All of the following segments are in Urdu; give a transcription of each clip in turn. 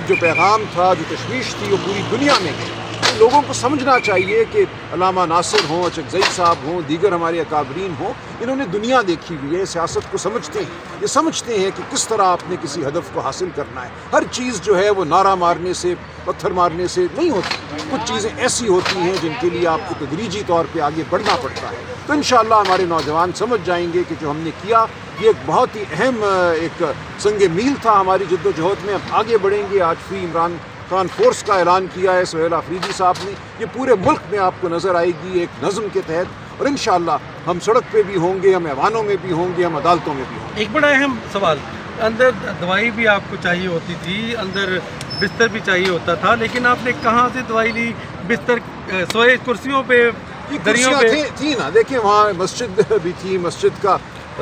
جو پیغام تھا، جو تشویش تھی، وہ پوری دنیا میں گئی۔ لوگوں کو سمجھنا چاہیے کہ علامہ ناصر ہوں، اچکزئی صاحب ہوں، دیگر ہمارے اکابرین ہوں، انہوں نے دنیا دیکھی ہوئی ہے، سیاست کو سمجھتے ہیں، یہ سمجھتے ہیں کہ کس طرح آپ نے کسی ہدف کو حاصل کرنا ہے۔ ہر چیز جو ہے وہ نعرہ مارنے سے، پتھر مارنے سے نہیں ہوتی، کچھ چیزیں ایسی ہوتی ہیں جن کے لیے آپ کو تدریجی طور پہ آگے بڑھنا پڑتا ہے۔ تو انشاءاللہ ہمارے نوجوان سمجھ جائیں گے کہ جو ہم نے کیا یہ ایک بہت ہی اہم ایک سنگ میل تھا ہماری جد و جہد میں۔ اب آگے بڑھیں گے۔ آج فری عمران خان فورس کا اعلان کیا ہے سہیل آفریدی صاحب نے، یہ پورے ملک میں آپ کو نظر آئے گی ایک نظم کے تحت، اور انشاءاللہ ہم سڑک پہ بھی ہوں گے، ہم ایوانوں میں بھی ہوں گے، ہم عدالتوں میں بھی ہوں گے۔ ایک بڑا اہم سوال، اندر دوائی بھی آپ کو چاہیے ہوتی تھی، اندر بستر بھی چاہیے ہوتا تھا، لیکن آپ نے کہاں سے دوائی لی؟ بستر سوئے کرسیوں پہ، دریوں پہ تھی نا، دیکھیں وہاں مسجد بھی تھی، مسجد کا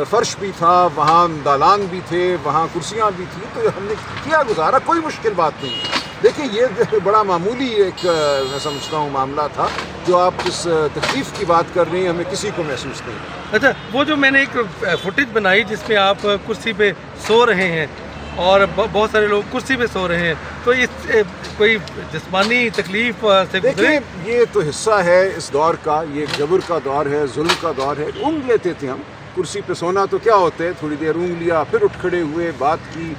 فرش بھی تھا، وہاں دالان بھی تھے، وہاں کرسیاں بھی تھیں، تو ہم نے کیا گزارا، کوئی مشکل بات نہیں ہے۔ دیکھیں یہ بڑا معمولی ایک میں سمجھتا ہوں معاملہ تھا، جو آپ جس تکلیف کی بات کر رہے ہیں ہمیں کسی کو محسوس نہیں ہے۔ اچھا، وہ جو میں نے ایک فوٹیج بنائی جس میں آپ کرسی پہ سو رہے ہیں اور بہت سارے لوگ کرسی پہ سو رہے ہیں، تو اس کوئی جسمانی تکلیف سے گزرے؟ دیکھیں یہ تو حصہ ہے اس دور کا، یہ ایک جبر کا دور ہے، ظلم کا دور ہے۔ اونگ لیتے تھے ہم، کرسی پہ سونا تو کیا ہوتا ہے، تھوڑی دیر اونگ لیا، پھر اٹھ کھڑے ہوئے، بات کی،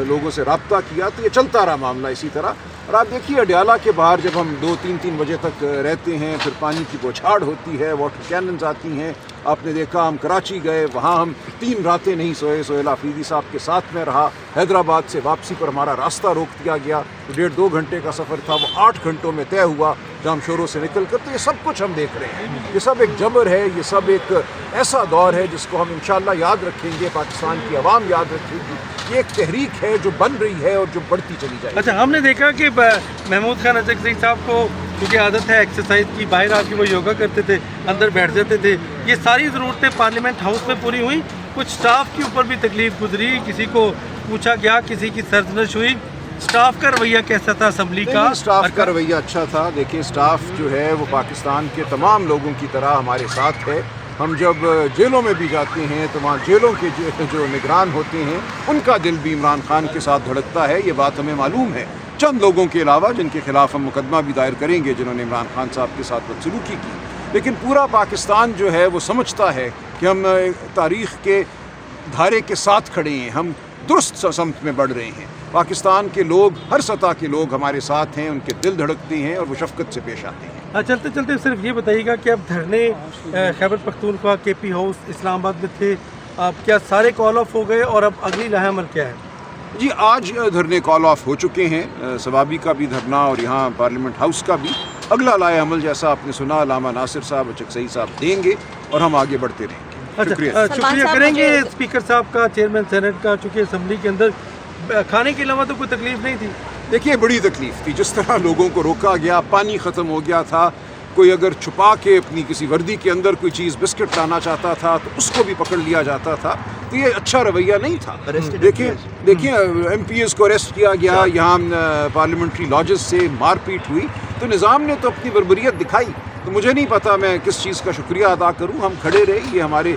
لوگوں سے رابطہ کیا، تو یہ چلتا رہا معاملہ اسی طرح۔ اور آپ دیکھیے اڈیالہ کے باہر جب ہم 2-3 بجے تک رہتے ہیں، پھر پانی کی بوچھاڑ ہوتی ہے، واٹر کیننز آتی ہیں، آپ نے دیکھا ہم کراچی گئے، وہاں ہم 3 راتیں نہیں سوئے، سہیل آفریدی صاحب کے ساتھ میں رہا۔ حیدرآباد سے واپسی پر ہمارا راستہ روک دیا گیا، 1.5-2 گھنٹے کا سفر تھا، وہ 8 گھنٹوں میں طے ہوا جام شوروں سے نکل کر۔ تو یہ سب کچھ ہم دیکھ رہے ہیں، یہ سب ایک جبر ہے، یہ سب ایک ایسا دور ہے جس کو ہم انشاءاللہ یاد رکھیں گے، پاکستان کی عوام یاد رکھے گی۔ یہ ایک تحریک ہے جو بن رہی ہے اور جو بڑھتی چلی جائے گی۔ اچھا، ہم نے دیکھا کہ محمود خان اچکزئی صاحب کو کیونکہ عادت ہے ایکسرسائز کی، باہر آ کے وہ یوگا کرتے تھے، اندر بیٹھ جاتے تھے، یہ ساری ضرورتیں پارلیمنٹ ہاؤس میں پوری ہوئیں؟ کچھ سٹاف کے اوپر بھی تکلیف گزری، کسی کو پوچھا گیا، کسی کی سرزنش ہوئی؟ سٹاف کا رویہ کیسا تھا اسمبلی کا؟ سٹاف کا رویہ اچھا تھا۔ دیکھیں سٹاف جو ہے وہ پاکستان کے تمام لوگوں کی طرح ہمارے ساتھ ہے۔ ہم جب جیلوں میں بھی جاتے ہیں تو وہاں جیلوں کے جو نگران ہوتے ہیں ان کا دل بھی عمران خان کے ساتھ دھڑکتا ہے، یہ بات ہمیں معلوم ہے، چند لوگوں کے علاوہ جن کے خلاف ہم مقدمہ بھی دائر کریں گے جنہوں نے عمران خان صاحب کے ساتھ بدسلوکی کی۔ لیکن پورا پاکستان جو ہے وہ سمجھتا ہے کہ ہم تاریخ کے دھارے کے ساتھ کھڑے ہیں، ہم درست سمت میں بڑھ رہے ہیں۔ پاکستان کے لوگ، ہر سطح کے لوگ ہمارے ساتھ ہیں، ان کے دل دھڑکتے ہیں اور وہ شفقت سے پیش آتے ہیں۔ چلتے چلتے صرف یہ بتائیے گا کہ اب دھرنے خیبر پختونخوا کے پی ہاؤس اسلام آباد میں تھے، اب کیا سارے کال آف ہو گئے اور اب اگلی لاہ عمل کیا ہے؟ جی آج دھرنے کال آف ہو چکے ہیں، ثوابی کا بھی دھرنا اور یہاں پارلیمنٹ ہاؤس کا بھی۔ اگلا لائحہ عمل جیسا آپ نے سنا علامہ ناصر صاحب، اچکزئی صاحب دیں گے اور ہم آگے بڑھتے رہیں گے۔ شکریہ۔ شکریہ کریں گے اسپیکر صاحب کا، چیئرمین سینٹ کا، چونکہ اسمبلی کے اندر کھانے کے علاوہ تو کوئی تکلیف نہیں تھی؟ دیکھیے بڑی تکلیف تھی، جس طرح لوگوں کو روکا گیا، پانی ختم ہو گیا تھا، کوئی اگر چھپا کے اپنی کسی وردی کے اندر کوئی چیز بسکٹ لانا چاہتا تھا تو اس کو بھی پکڑ لیا جاتا تھا، تو یہ اچھا رویہ نہیں تھا۔ دیکھیں ایم پی ایز کو اریسٹ کیا گیا، یہاں پارلیمنٹری لاجز سے مار پیٹ ہوئی، تو نظام نے تو اپنی بربریت دکھائی۔ تو مجھے نہیں پتا میں کس چیز کا شکریہ ادا کروں، ہم کھڑے رہے، یہ ہمارے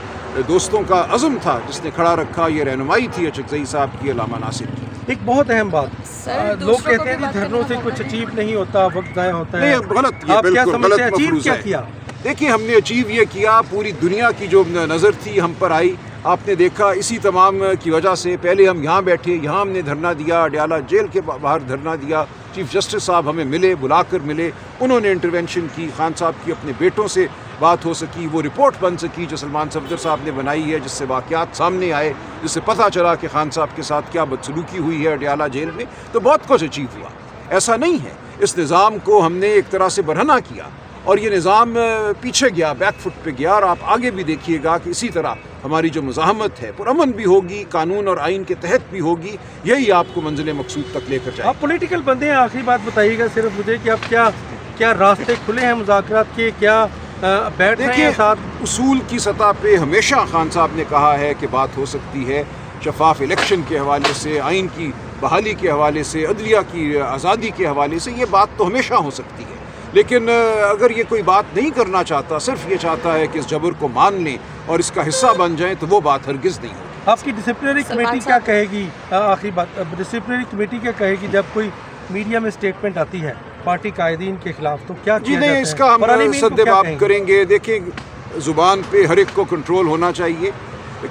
دوستوں کا عزم تھا جس نے کھڑا رکھا، یہ رہنمائی تھی اچکزئی صاحب کی، علامہ ناصر کی۔ ایک بہت اہم بات، لوگ کہتے ہیں کہ دھرنوں سے کچھ اچیو نہیں ہوتا، وقت ضائع ہوتا ہے، نہیں غلط، یہ بالکل غلط مفروضہ ہے۔ دیکھیے ہم نے اچیو یہ کیا، پوری دنیا کی جو نظر تھی ہم پر آئی، آپ نے دیکھا اسی تمام کی وجہ سے پہلے ہم یہاں بیٹھے، یہاں ہم نے دھرنا دیا، اڈیالہ جیل کے باہر دھرنا دیا، چیف جسٹس صاحب ہمیں ملے، بلا کر ملے، انہوں نے انٹرونشن کی، خان صاحب کی اپنے بیٹوں سے بات ہو سکی، وہ رپورٹ بن سکی جو سلمان صفدر صاحب نے بنائی ہے، جس سے واقعات سامنے آئے، جس سے پتہ چلا کہ خان صاحب کے ساتھ کیا بدسلوکی ہوئی ہے اڈیالہ جیل میں، تو بہت کچھ اچیو ہوا۔ ایسا نہیں ہے، اس نظام کو ہم نے ایک طرح سے برہنہ کیا اور یہ نظام پیچھے گیا، بیک فٹ پہ گیا، اور آپ آگے بھی دیکھیے گا کہ اسی طرح ہماری جو مزاحمت ہے پرامن بھی ہوگی، قانون اور آئین کے تحت بھی ہوگی، یہی آپ کو منزل مقصود تک لے کر جائے۔ آپ پولیٹیکل بندے ہیں، آخری بات بتائیے گا صرف مجھے کہ اب کیا راستے کھلے ہیں مذاکرات کے، کیا بیٹھ رہے ہیں ساتھ؟ اصول کی سطح پہ ہمیشہ خان صاحب نے کہا ہے کہ بات ہو سکتی ہے، شفاف الیکشن کے حوالے سے، آئین کی بحالی کے حوالے سے، عدلیہ کی آزادی کے حوالے سے، یہ بات تو ہمیشہ ہو سکتی ہے۔ لیکن اگر یہ کوئی بات نہیں کرنا چاہتا، صرف یہ چاہتا ہے کہ اس جبر کو مان لیں اور اس کا حصہ بن جائیں، تو وہ بات ہرگز نہیں ہوگی۔ آپ کی ڈسپلنری کمیٹی کیا کہے گی؟ آخری بات، ڈسپلنری کمیٹی کیا کہے گی جب کوئی میڈیا میں اسٹیٹمنٹ آتی ہے پارٹی قائدین کے خلاف، تو کیا جی نہیں، اس کا ہم سد باب کریں گے. دیکھیں، زبان پہ ہر ایک کو کنٹرول ہونا چاہیے.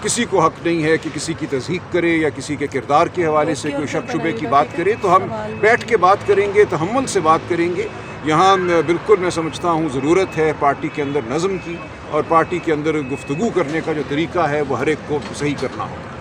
کسی کو حق نہیں ہے کہ کسی کی تصدیق کرے یا کسی کے کردار کے حوالے سے کوئی شک شبے کی بات کرے. تو ہم بیٹھ کے بات کریں گے، تحمل سے بات کریں گے. یہاں بالکل میں سمجھتا ہوں ضرورت ہے پارٹی کے اندر نظم کی، اور پارٹی کے اندر گفتگو کرنے کا جو طریقہ ہے وہ ہر ایک کو صحیح کرنا ہوگا.